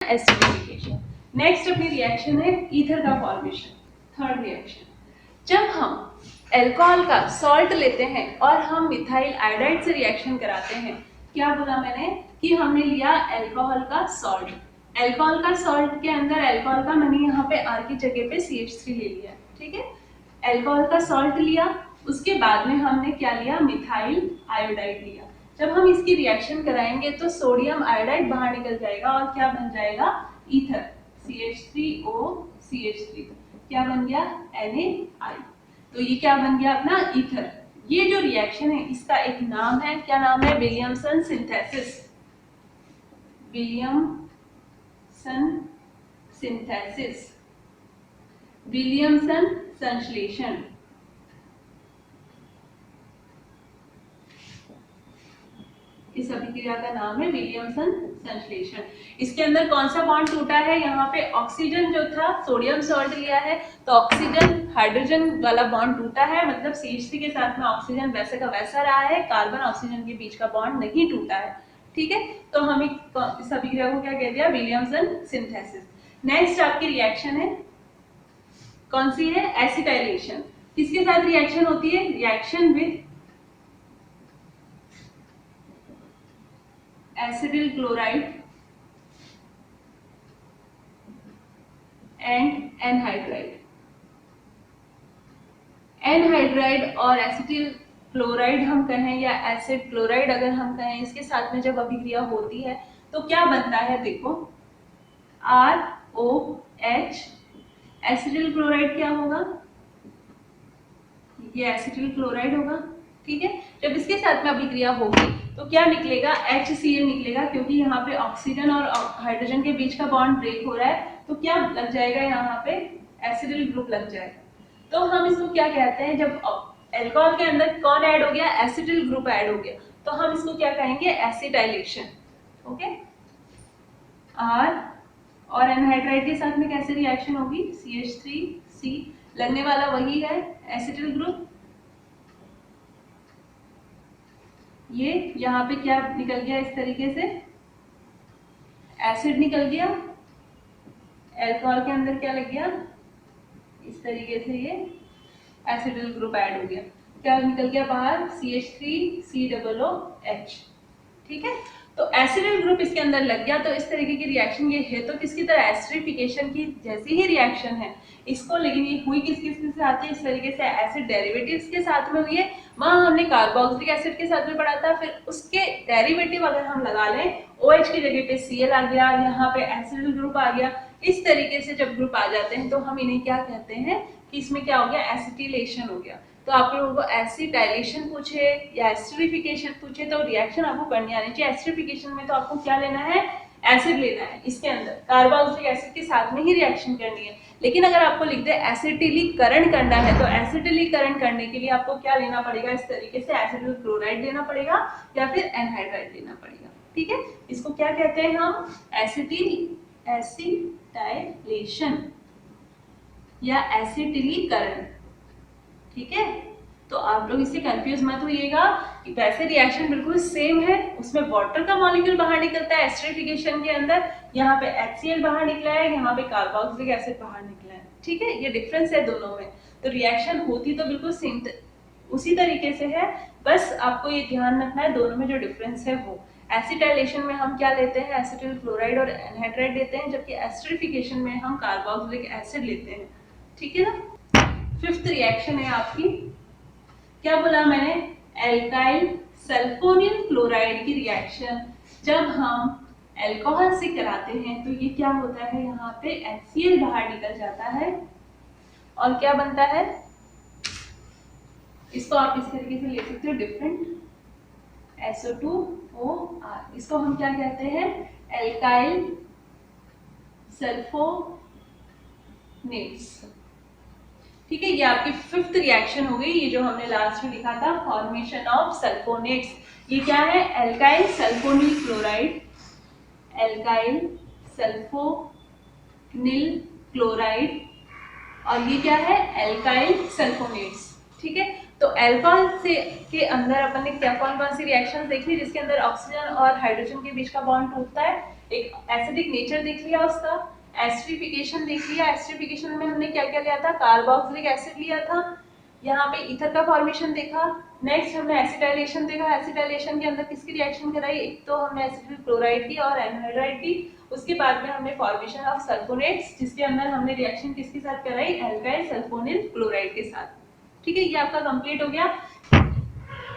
Acidification. Next अपनी reaction है ether का फॉर्मेशन। थर्ड रिएक्शन, जब हम अल्कोहल का सॉल्ट लेते हैं और हम मिथाइल आयोडाइड से रिएक्शन कराते हैं, क्या बोला मैंने कि हमने लिया अल्कोहल का सॉल्ट। अल्कोहल का सॉल्ट के अंदर अल्कोहल का मैंने यहाँ पे आर की जगह पे CH3 ले लिया, ठीक है। अल्कोहल का सॉल्ट लिया, उसके बाद में हमने क्या लिया, मिथाइल आयोडाइड लिया। जब हम इसकी रिएक्शन कराएंगे तो सोडियम आयोडाइड बाहर निकल जाएगा और क्या बन जाएगा, ईथर, CH3O CH3, क्या बन गया, NaI। तो ये क्या बन गया अपना ईथर। ये जो रिएक्शन है इसका एक नाम है, क्या नाम है, Williamson synthesis. Williamson synthesis, Williamson संश्लेषण। इस अभिक्रिया का नाम है विलियमसन संश्लेषण। इसके अंदर कौन सा बॉन्ड टूटा है, यहाँ पे ऑक्सीजन जो था, सोडियम सॉल्ट लिया है तो ऑक्सीजन हाइड्रोजन वाला बॉन्ड टूटा है, मतलब CH3 के साथ में ऑक्सीजन वैसे का वैसा रहा है, कार्बन ऑक्सीजन के बीच का बॉन्ड नहीं टूटा है, ठीक है। तो हम इस अभिक्रिया को क्या कह दिया, विलियमसन सिंथेसिस। नेक्स्ट आपकी रिएक्शन है, कौन सी है, एसिटाइलेशन। किसके साथ रिएक्शन होती है, reaction with acetyl chloride and anhydride. Anhydride और एसिटिल क्लोराइड हम कहें या एसिड क्लोराइड अगर हम कहें, इसके साथ में जब अभिक्रिया होती है तो क्या बनता है, देखो ROH। एसिटिल क्लोराइड क्या होगा, ये एसिटिल क्लोराइड होगा, ठीक है। जब इसके साथ में अभिक्रिया होगी तो क्या निकलेगा, HCl निकलेगा, क्योंकि यहाँ पे ऑक्सीजन और हाइड्रोजन के बीच का बॉन्ड ब्रेक हो रहा है तो क्या लग जाएगा, यहाँ पे एसिडिल ग्रुप लग जाएगा। तो हम इसको क्या कहते हैं, जब अल्कोहल के अंदर कौन ऐड हो गया, एसिडिल ग्रुप ऐड हो गया, तो हम इसको क्या कहेंगे, एसिटाइलेशन, ओके। R और एनहाइड्राइड के साथ में कैसे रिएक्शन होगी, CH3C, लगने वाला वही है एसिटिल ग्रुप। ये यहाँ पे क्या निकल गया, इस तरीके से एसिड निकल गया, अल्कोहल के अंदर क्या लग गया, इस तरीके से ये एसिडिल ग्रुप ऐड हो गया, क्या निकल गया बाहर, CH3COOH, ठीक है। तो एसिडिल ग्रुप इसके अंदर लग गया, तो इस तरीके की रिएक्शन ये है तो किसकी तरह, एसिडिफिकेशन की जैसी ही रिएक्शन है इसको, लेकिन ये हुई किस किस के साथ है, इस तरीके से एसिड डेरिवेटिव्स के साथ में हुई है। वहां हमने कार्बोक्सिलिक एसिड के साथ में पढ़ा था, फिर उसके डेरिवेटिव अगर हम लगा लें, OH की जगह पे Cl आ गया, यहाँ पे एसिडिल ग्रुप आ गया। इस तरीके से जब ग्रुप आ जाते हैं तो हम इन्हें क्या कहते हैं कि इसमें क्या हो गया, एसिटिलेशन हो गया। तो आप लोगों को एसिटाइलेशन पूछे या एसिडिफिकेशन पूछे तो रिएक्शन आपको करनी आनी चाहिए। एसिडिफिकेशन में तो आपको क्या लेना है, एसिड लेना है, इसके अंदर कार्बोक्सिलिक एसिड के साथ में ही रिएक्शन करनी है। लेकिन अगर आपको लिख दे एसिटिलीकरण करना है तो एसिटिलीकरण करने के लिए आपको क्या लेना पड़ेगा, इस तरीके से एसिटिल क्लोराइड लेना पड़ेगा या फिर एनहाइड्राइड लेना पड़ेगा, ठीक है। इसको क्या कहते हैं हम, एसिटाइलेशन या एसिटिलीकरण, ठीक है। तो आप लोग इससे कंफ्यूज मत होइएगा कि वैसे रिएक्शन बिल्कुल सेम है, उसमें वाटर का मॉलिक्यूल बाहर निकलता है एसिडिफिकेशन के अंदर, यहाँ पे HCl बाहर निकला है, यहाँ पे कार्बोक्सिलिक एसिड बाहर निकला है, ठीक है। ये डिफरेंस है दोनों में, तो रिएक्शन होती तो बिल्कुल सेम उसी तरीके से है, बस आपको ये ध्यान रखना है दोनों में जो डिफरेंस है वो। एसिटाइलेशन में हम क्या लेते हैं, एसिटिल क्लोराइड और एनहाइड्राइड लेते हैं, जबकि एसिडिफिकेशन में हम कार्बोक्सिलिक एसिड लेते हैं, ठीक है ना। फिफ्थ रिएक्शन है आपकी, क्या बोला मैंने, एल्काइल सल्फोनिल क्लोराइड की रिएक्शन जब हम अल्कोहल से कराते हैं तो ये क्या होता है, यहाँ पे HCl बाहर निकल जाता है और क्या बनता है, इसको आप इस तरीके से ले सकते हो, डिफरेंट SO2OR, इसको हम क्या कहते हैं, एल्काइल सल्फोनेट्स, ठीक है। ये आपकी फिफ्थ रिएक्शन हो गई, ये जो हमने लास्ट में लिखा था, फॉर्मेशन ऑफ सल्फोनेट्स। ये क्या है, alkyl sulphonyl chloride, alkyl sulphonyl chloride, और ये क्या है, एल्काइल सल्फोनेट्स, ठीक है। तो अल्कोहल से के अंदर अपन ने क्या कौन कौन सी रिएक्शंस देखी जिसके अंदर ऑक्सीजन और हाइड्रोजन के बीच का बॉन्ड टूटता है, एक एसिडिक नेचर देख लिया उसका, एस्टरिफिकेशन देख लिया। एस्टरिफिकेशन में हमने क्या क्या लिया था, कार्बोक्सिलिक एसिड लिया था, यहाँ पे ईथर का फॉर्मेशन देखा। नेक्स्ट हमने एसिटाइलेशन देखा। एसिटाइलेशन के अंदर किसकी रिएक्शन कराई, एक तो हमने एसिटिल क्लोराइड की और एनहाइड्राइड की। उसके बाद में हमने फॉर्मेशन ऑफ सल्फोनेट्स, जिसके अंदर हमने रिएक्शन किसके साथ कराई, एल्काइल सल्फोनिल क्लोराइड के साथ। ठीक है, ये आपका कंप्लीट हो गया।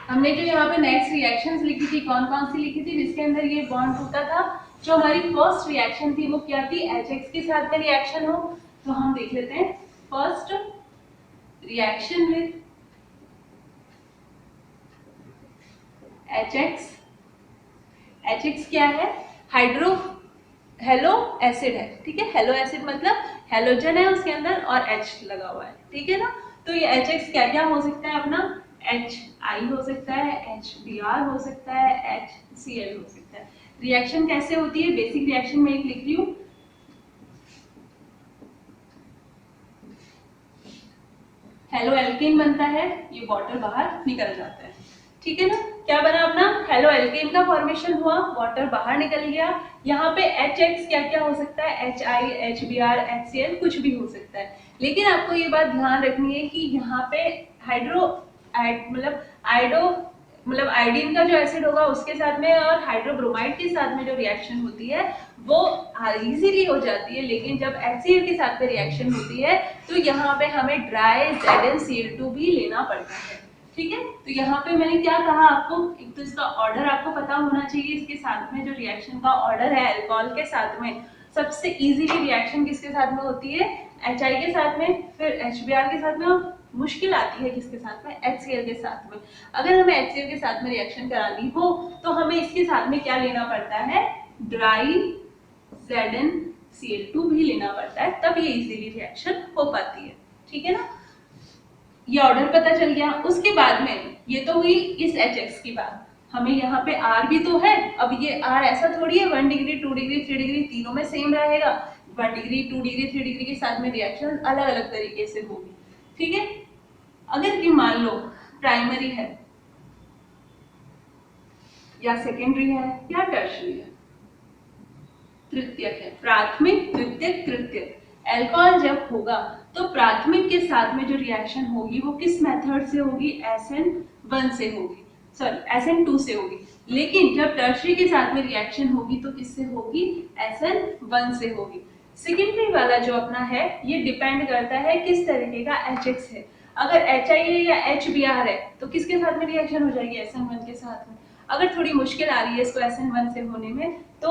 हमने जो यहाँ पे नेक्स्ट रिएक्शंस लिखी थी, कौन कौन सी लिखी थी जिसके अंदर ये बॉन्ड टूटा था। जो हमारी फर्स्ट रिएक्शन थी वो क्या थी, HX के साथ में रिएक्शन हो, तो हम देख लेते हैं। First reaction with HX। HX क्या है, हेलो एसिड है। ठीक है, हेलो एसिड मतलब हेलोजन है उसके अंदर और H लगा हुआ है। ठीक है ना, तो ये HX क्या क्या हो सकता है अपना, HI हो सकता है, HBr हो सकता है, HCl हो सकता है। रिएक्शन कैसे होती है, बेसिक रिएक्शन में एक लिख रही हूँ। हेलो एल्केन बनता है, ये वाटर बाहर निकल जाता है। ठीक है ना, क्या बना अपना, हेलो एल्केन का फॉर्मेशन हुआ, वाटर बाहर निकल गया। यहाँ पे HX क्या क्या हो सकता है, HI, HBr, HCl कुछ भी हो सकता है। लेकिन आपको ये बात ध्यान रखनी है कि यहाँ पे मतलब आयोडीन का जो एसिड होगा उसके साथ में और हाइड्रोब्रोमाइड के साथ में जो रिएक्शन होती है वो इजीली हो जाती है। लेकिन जब HCl के साथ में रिएक्शन होती है तो यहाँ पे हमें ड्राई ZnCl2 भी लेना पड़ता है। ठीक है, तो यहाँ पे मैंने क्या कहा आपको, एक तो इसका ऑर्डर आपको पता होना चाहिए। इसके साथ में जो रिएक्शन का ऑर्डर है अल्कोहल के साथ में, सबसे इजीली रिएक्शन किसके साथ में होती है, HI के साथ में, फिर HBr के साथ में, और मुश्किल आती है किसके साथ में, HCl के साथ में। अगर हमें HCl के साथ में रिएक्शन करानी हो तो हमें इसके साथ में क्या लेना पड़ता है, ड्राई ZnCl2 भी लेना पड़ता है, तब ये इजीली रिएक्शन हो पाती है। ठीक है ना, ये ऑर्डर पता चल गया। उसके बाद में ये तो हुई इस HX की बात, हमें यहाँ पे R भी तो है। अब ये R ऐसा थोड़ी है 1 डिग्री 2 डिग्री 3 डिग्री तीनों में सेम रहेगा, 1 डिग्री 2 डिग्री 3 डिग्री के साथ में रिएक्शन अलग अलग तरीके से होगी। ठीक है, अगर कि मान लो प्राइमरी है या सेकेंडरी है या टर्शरी है, तृतीयक है, प्राथमिक द्वितीयक तृतीयक। अल्कोहल जब होगा तो प्राथमिक के साथ में जो रिएक्शन होगी वो किस मेथड से होगी, SN1 से होगी, सॉरी SN2 से होगी। लेकिन जब टर्शरी के साथ में रिएक्शन होगी तो किससे होगी, SN1 से होगी। सेकेंडरी वाला जो अपना है ये डिपेंड करता है किस तरीके का HX है। अगर HI है या HBr है तो किसके साथ में रिएक्शन हो जाएगी, SN1 के साथ में। अगर थोड़ी मुश्किल आ रही है इसको SN1 से होने में, तो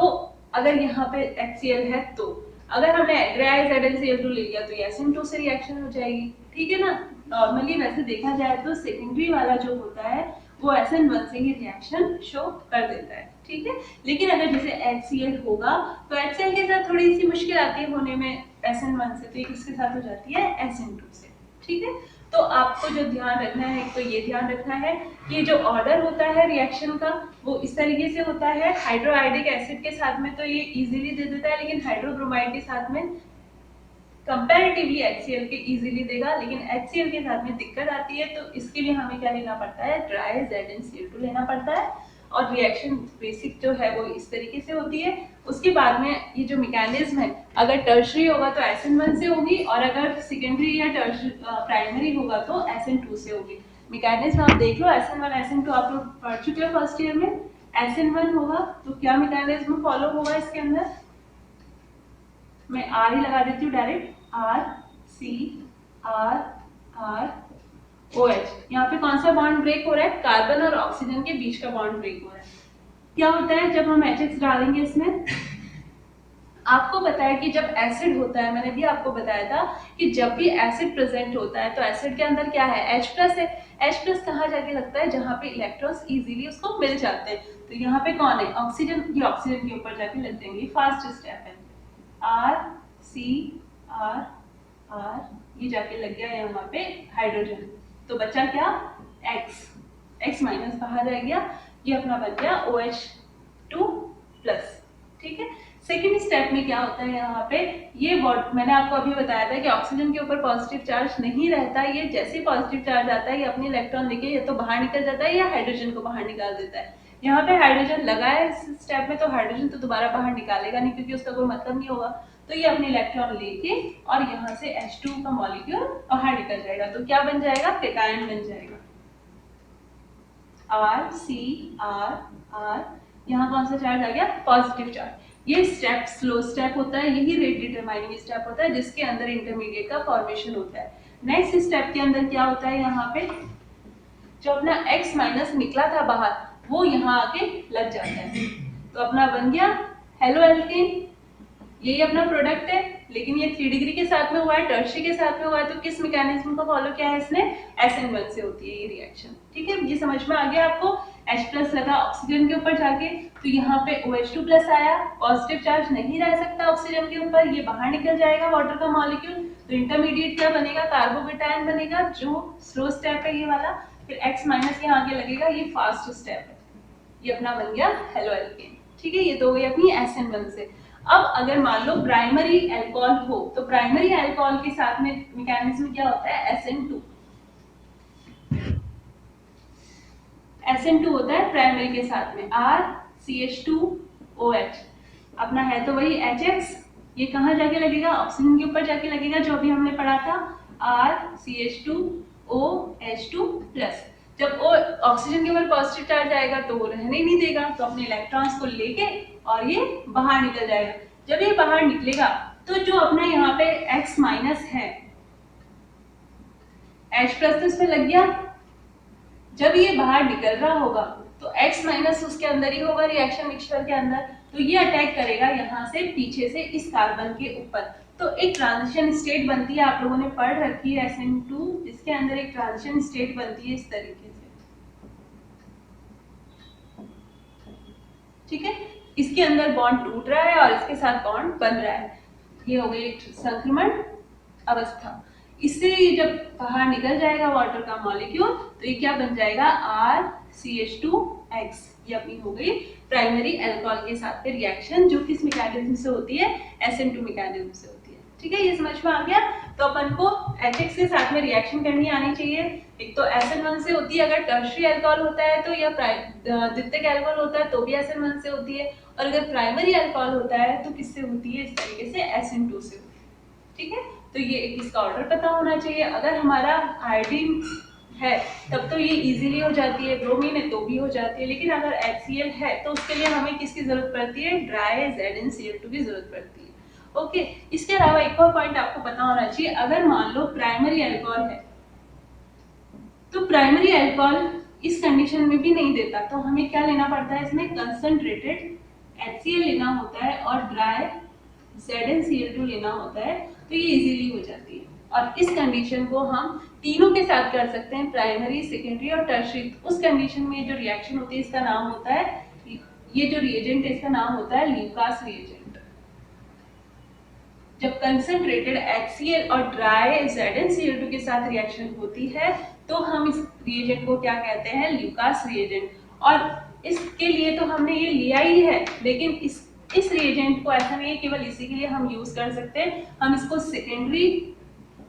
अगर यहाँ पे HCl है तो अगर हमने ड्राई ZnCl2 ले लिया तो ये SN2 से रिएक्शन हो जाएगी। ठीक है ना, नॉर्मली वैसे देखा जाए तो सेकेंडरी वाला जो होता है वो SN1 से ही रिएक्शन शो कर देता है। ठीक है, लेकिन अगर जैसे HCl होगा तो HCl के साथ थोड़ी सी मुश्किल आती है होने में SN1 से, तो ये किसके साथ हो जाती है, SN2 से। ठीक है, तो आपको जो ध्यान रखना है, तो ये ध्यान रखना है कि जो ऑर्डर होता है रिएक्शन का वो इस तरीके से होता है। हाइड्रोआयोडिक एसिड के साथ में तो ये इजीली दे देता है, लेकिन हाइड्रोब्रोमाइड के साथ में कंपैरेटिवली HCl के इजीली देगा, लेकिन HCl के साथ में दिक्कत आती है। तो इसके लिए हमें क्या लेना पड़ता है, ड्राई ZnCl2 लेना पड़ता है। और रिएक्शन बेसिक जो है वो इस तरीके से होती है। उसके बाद में ये जो मैकेनिज्म है, अगर टर्शरी होगा तो SN1 से होगी, और अगर सेकेंडरी या प्राइमरी होगा तो SN2 से होगी। मैकेनिज्म आप देख लो, SN1 SN2 आप लोग पढ़ चुके हो फर्स्ट ईयर में। SN1 होगा तो क्या मैकेनिज्म फॉलो होगा इसके अंदर, मैं R ही लगा देती हूँ डायरेक्ट, R OH। यहाँ पे कौन सा बॉन्ड ब्रेक हो रहा है, कार्बन और ऑक्सीजन के बीच का बॉन्ड ब्रेक हो रहा है। क्या होता है जब हम HX डालेंगे इसमें, आपको पता है कि जब एसिड होता है, मैंने भी आपको बताया था कि जब भी एसिड प्रेजेंट होता है तो एसिड के अंदर क्या है, H+ है। H+ कहाँ जाके लगता है, जहाँ पे इलेक्ट्रॉन्स इजीली उसको मिल जाते हैं। तो यहाँ पे कौन है, ऑक्सीजन, ये ऑक्सीजन के ऊपर जाके लग जाएंगे। फास्ट स्टेप है, R ये जाके लग गया यहाँ पे हाइड्रोजन, तो बचा क्या, X बाहर रह गया, ये अपना बन गया OH2+। ठीक है, सेकेंड स्टेप में क्या होता है यहाँ पे, ये मैंने आपको अभी बताया था कि ऑक्सीजन के ऊपर पॉजिटिव चार्ज नहीं रहता। ये जैसे पॉजिटिव चार्ज आता है ये अपने इलेक्ट्रॉन लेके या तो बाहर निकल जाता है या हाइड्रोजन को बाहर निकाल देता है। यहाँ पे हाइड्रोजन लगा है इस स्टेप में, तो हाइड्रोजन तो दोबारा बाहर निकालेगा नहीं क्योंकि उसका कोई मतलब नहीं होगा। तो ये अपने इलेक्ट्रॉन लेके और यहाँ से H2 का मॉलिक्यूल बाहर निकल जाएगा। तो क्या बन जाएगा? कैटायन बन जाएगा। RCr, यहाँ कौन सा चार्ज आ गया? Positive charge. ये स्टेप स्लो स्टेप होता है, यही रेट डिटरमाइनिंग स्टेप होता है जिसके अंदर इंटरमीडिएट का फॉर्मेशन होता है। नेक्स्ट स्टेप के अंदर क्या होता है? यहाँ पे जो अपना X माइनस निकला था बाहर वो यहाँ आके लग जाता है, तो अपना बन गया हेलो एल्केन। यही अपना प्रोडक्ट है, लेकिन ये 3 डिग्री के साथ में हुआ है, टर्शियरी के साथ में हुआ है, तो किस मैकेनिज्म को फॉलो किया है इसने? SN1 से होती है ये रिएक्शन। ठीक है, ये समझ में आ गया आपको? H+ लगा ऑक्सीजन के ऊपर जाके, तो यहाँ पे OH2+ आया, पॉजिटिव चार्ज नहीं रह सकता ऑक्सीजन के ऊपर, ये बाहर निकल जाएगा वाटर का मॉलिक्यूल। तो इंटरमीडिएट क्या बनेगा? कार्बोकेटायन बनेगा, जो स्लो स्टेप है ये वाला। फिर X माइनस यहाँ आगे लगेगा, ये फास्ट स्टेप है, ये अपना बन गया हेलो एल्केन। ठीक है, ये तो हो गई अपनी SN1 से। अब अगर मान लो प्राइमरी अल्कोहल हो, तो प्राइमरी अल्कोहल के साथ में मैकेनिज्म क्या होता है? SN2। SN2 होता है प्राइमरी के साथ में, RCH2OH अपना है तो वही HX, ये कहाँ जाके लगेगा? ऑक्सीजन के ऊपर जाके लगेगा, जो अभी हमने पढ़ा था RCH2OH2+। जब वो ऑक्सीजन के ऊपर पॉजिटिव चार्ज आएगा तो वो रहने नहीं देगा, तो अपने इलेक्ट्रॉन्स को लेके और ये बाहर निकल जाएगा। जब ये बाहर निकलेगा तो जो अपना यहाँ पे X माइनस है, H+ तो इसमें लग गया, जब ये बाहर निकल रहा होगा तो X माइनस उसके अंदर ही होगा रिएक्शन मिक्सचर के अंदर, तो ये अटैक करेगा यहाँ से पीछे से इस कार्बन के ऊपर। तो एक ट्रांजिशन स्टेट बनती है, आप लोगों ने पढ़ रखी है SN2, जिसके अंदर एक ट्रांजिशन स्टेट बनती है इस तरीके से। ठीक है, इसके अंदर बॉन्ड टूट रहा है और इसके साथ बॉन्ड बन रहा है, ये हो गई संक्रमण अवस्था। इससे जब बाहर निकल जाएगा वाटर का मॉलिक्यूल, तो ये क्या बन जाएगा? RCH2X। ये अपनी हो गई प्राइमरी अल्कोहल के साथ में रिएक्शन, जो किस मैकेनिज्म से होती है? SN2 मैकेनिज्म से होती है। ठीक है, ये समझ में आ गया? तो अपन को HX के साथ में रिएक्शन करनी आनी चाहिए। एक तो SN1 से होती है अगर टर्शियरी अल्कोहल होता है तो, या द्वितीयक अल्कोहल होता है तो भी SN1 से होती है, और अगर प्राइमरी अल्कोहल होता है तो किससे होती है? इस तरीके से SN2 से होती है। ठीक है, तो ये एक इसका ऑर्डर पता होना चाहिए। अगर हमारा आयोडीन है तब तो ये इजीली हो जाती है, ब्रोमीन है तो भी हो जाती है, लेकिन अगर HCl है तो उसके लिए हमें किसकी जरूरत पड़ती है? ड्राई ZnCl2 की जरूरत पड़ती है। ओके, इसके अलावा एक और पॉइंट आपको पता होना चाहिए, अगर मान लो प्राइमरी अल्कोहल है तो प्राइमरी अल्कोहल इस कंडीशन में भी नहीं देता, तो हमें क्या लेना पड़ता है? इसमें कंसंट्रेटेड HCl लेना होता है और ड्राई ZnCl2 लेना होता है, तो ये इजीली हो जाती है। और इस कंडीशन को हम तीनों के साथ कर सकते हैं, प्राइमरी, सेकेंडरी और टर्शियरी। उस कंडीशन में जो रिएक्शन होती है इसका नाम होता है, ये जो रिएजेंट है इसका नाम होता है ल्यूकास रिएजेंट। जब कंसंट्रेटेड HCl और ड्राई ZnCl2 के साथ रिएक्शन होती है तो हम इस रिएजेंट को क्या कहते हैं? Lucas reagent. और इसके लिए तो हमने ये लिया ही है, लेकिन इस रिएजेंट को ऐसा नहीं है केवल इसी के लिए हम यूज कर सकते हैं, हम इसको सेकेंडरी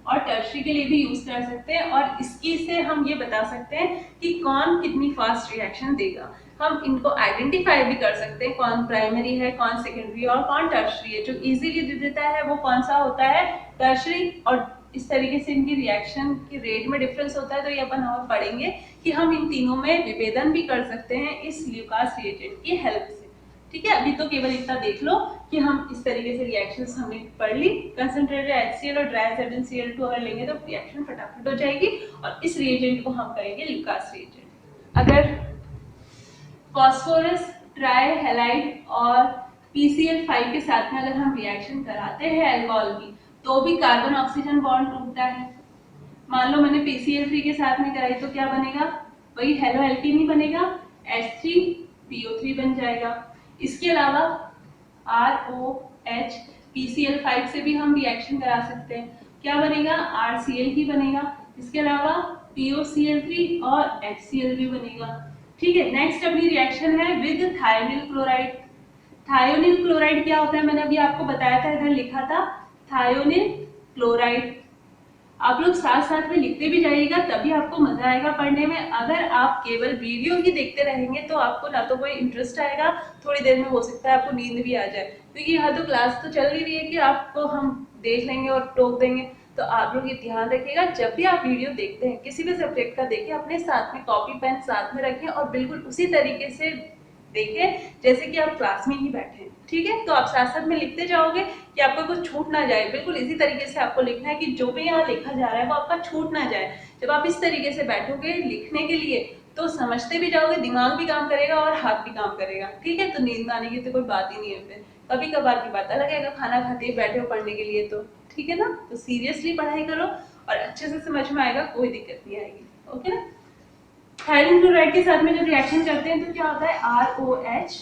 और टर्शियरी के लिए भी यूज कर सकते हैं, और इसकी से हम ये बता सकते हैं कि कौन कितनी फास्ट रिएक्शन देगा। हम इनको आइडेंटिफाई भी कर सकते हैं, कौन प्राइमरी है, कौन सेकेंडरी और कौन टर्शियरी है। जो इजीली दे देता है वो कौन सा होता है? टर्शियरी। और इस तरीके से इनकी रिएक्शन की रेट में डिफरेंस होता है, तो ये अपन और पढ़ेंगे कि हम इन तीनों में विभेदन भी कर सकते हैं इस ल्यूकास रिएजेंट की हेल्प से। ठीक है, अभी तो केवल इतना देख लो कि हम इस तरीके से रिएक्शंस हमने पढ़ ली। कंसंट्रेटेड HCl और ड्राई ZnCl2 अगर लेंगे तो रिएक्शन फटाफट हो जाएगी, और इस रिएजेंट को हम करेंगे ल्यूकास रिएजेंट। अगर फास्फोरस ट्राई हैलाइड और PCl5 के साथ में अगर हम रिएक्शन कराते हैं अल्कोहल की, तो भी कार्बन ऑक्सीजन बॉन्ड टूटता है। मान लो मैंने PCl3 के साथ में कराई तो क्या बनेगा? वही हेलो एल्कीन ही बनेगा, H3PO3 बन जाएगा। इसके अलावा ROH PCl5 से भी हम रिएक्शन करा सकते हैं, क्या बनेगा? RCl ही बनेगा। इसके अलावा POCl3 और HCl भी बनेगा। ठीक है, नेक्स्ट अपनी रिएक्शन है with thionyl chloride. Thionyl chloride क्या होता है? मैंने अभी आपको बताया था, इधर लिखा था थायोनिल क्लोराइड। आप लोग साथ साथ में लिखते भी जाइएगा, तभी आपको मजा आएगा पढ़ने में। अगर आप केवल वीडियो ही देखते रहेंगे तो आपको ना तो कोई इंटरेस्ट आएगा, थोड़ी देर में हो सकता है आपको नींद भी आ जाए, क्योंकि यहाँ तो क्लास तो चल ही रही है कि आपको हम देख लेंगे और टोक देंगे। तो आप लोग ये ध्यान रखिएगा, जब भी आप वीडियो देखते हैं किसी भी सब्जेक्ट का देखिए, अपने साथ में कॉपी पेन साथ में रखें और बिल्कुल उसी तरीके से देखें जैसे कि आप क्लास में ही बैठे हैं। ठीक है, तो आप साथ साथ में लिखते जाओगे कि आपका कुछ छूट ना जाए। बिल्कुल इसी तरीके से आपको लिखना है कि जो भी यहाँ लिखा जा रहा है वो आपका छूट ना जाए। जब आप इस तरीके से बैठोगे लिखने के लिए तो समझते भी जाओगे, दिमाग भी काम करेगा और हाथ भी काम करेगा। ठीक है, तो नींद आने की तो कोई बात ही नहीं है, फिर कभी कभार की बात अलग है, खाना खाते ही बैठे हो पढ़ने के लिए तो ठीक है ना। तो सीरियसली पढ़ाई करो और अच्छे से समझ में आएगा, कोई दिक्कत नहीं आएगी। ओके ना। हाइड्रोजन क्लोराइड के साथ में जब रिएक्शन करते हैं तो क्या होता है, ROH।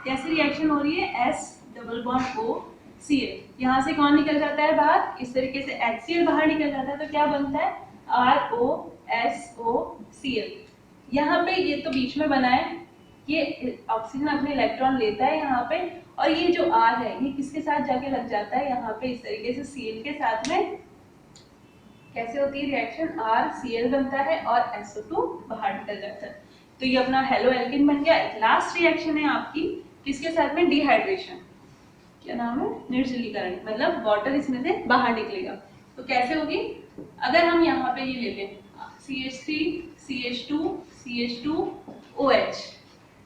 कैसी रिएक्शन हो रही है, S डबल बॉन्ड OCl। यहाँ से कौन निकल जाता है बाहर, इस तरीके से HCl बाहर निकल जाता है, तो क्या बनता है, ROSOCl। यहाँ पे ये तो बीच में बना है, ये ऑक्सीजन अपने इलेक्ट्रॉन लेता है यहाँ पे, और ये जो R है ये किसके साथ जाके लग जाता है यहाँ पे, इस तरीके से Cl के साथ में। कैसे होती है रिएक्शन, RCl बनता है और SO2 बाहर निकल जाता है। तो ये अपना हेलो एल्किन बन गया। एक लास्ट रिएक्शन है आपकी किसके साथ में, डिहाइड्रेशन। क्या नाम है, निर्जलीकरण, मतलब वाटर इसमें से बाहर निकलेगा। तो कैसे होगी, अगर हम यहाँ पे ये ले लें CH3 CH2 CH2 OH,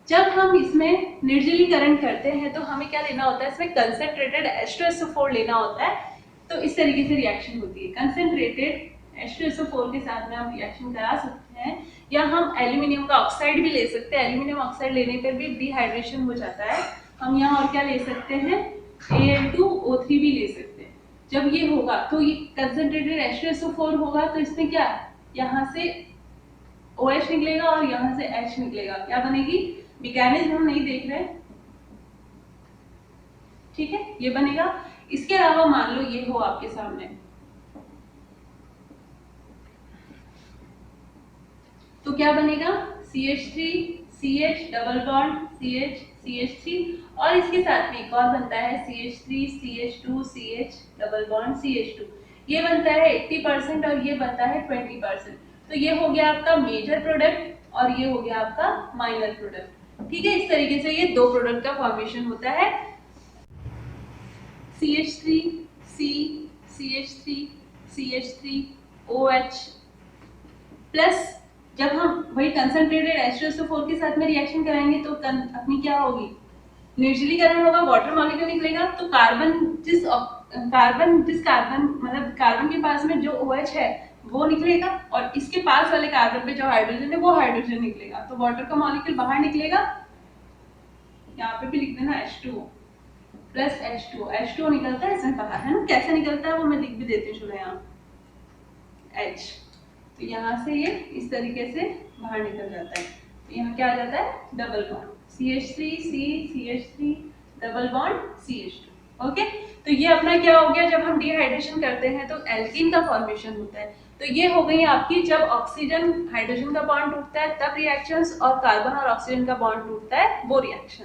जब हम इसमें निर्जलीकरण करते हैं तो हमें क्या लेना होता है, इसमें कंसंट्रेटेड H2SO4 लेना होता है। तो इस तरीके से रिएक्शन होती है, कंसंट्रेटेड H2SO4 के साथ में हम रिएक्शन करा सकते हैं, या हम एल्यूमिनियम का ऑक्साइड भी ले सकते हैं। एल्यूमिनियम ऑक्साइड लेने पर भी डिहाइड्रेशन हो जाता है। हम यहाँ और क्या ले सकते हैं, Al2O3 भी ले सकते हैं। जब ये होगा तो ये कंसंट्रेटेड H2SO4 होगा, तो इसमें क्या, यहाँ से OH निकलेगा और यहाँ से H निकलेगा। क्या बनेगी, मैकेनिज्म हम नहीं देख रहे, ठीक है, ये बनेगा। इसके अलावा मान लो ये हो आपके सामने, तो क्या बनेगा, CH3 CH double bond CH CH3, और इसके साथ में एक और बनता है CH3 CH2 CH double bond CH2। ये बनता है 80% और ये बनता है 20%। तो ये हो गया आपका मेजर प्रोडक्ट और ये हो गया आपका माइनर प्रोडक्ट। ठीक है, इस तरीके से ये दो प्रोडक्ट का फॉर्मेशन होता है। CH3 C CH3 CH3 OH plus जब हम वही कंसंट्रेटेड H2SO4 के साथ में रिएक्शन कराएंगे तो अपनी क्या होगी, निर्जलीकरण होगा, वाटर मॉलिक्यूल निकलेगा। तो कार्बन जिस कार्बन मतलब कार्बन के पास में जो OH है वो निकलेगा, और इसके पास वाले कार्बन पे जो हाइड्रोजन है वो हाइड्रोजन निकलेगा। तो वाटर का मॉलिक्यूल बाहर निकलेगा, यहाँ पे भी लिख देना H2O प्लस H2O निकलता है इसमें बाहर, है ना। कैसे निकलता है वो मैं लिख भी देती हूँ, चलो यहाँ H, तो यहाँ से ये इस तरीके से बाहर निकल जाता है। तो यहाँ क्या आ जाता है, double bond CH3 C CH3 double bond CH2। Okay, तो ये अपना क्या हो गया, जब हम डिहाइड्रेशन करते हैं तो एल्कीन का फॉर्मेशन होता है। तो ये हो गई आपकी, जब ऑक्सीजन हाइड्रोजन का बॉन्ड टूटता है तब रिएक्शंस, और कार्बन और ऑक्सीजन का बॉन्ड टूटता है वो रिएक्शन।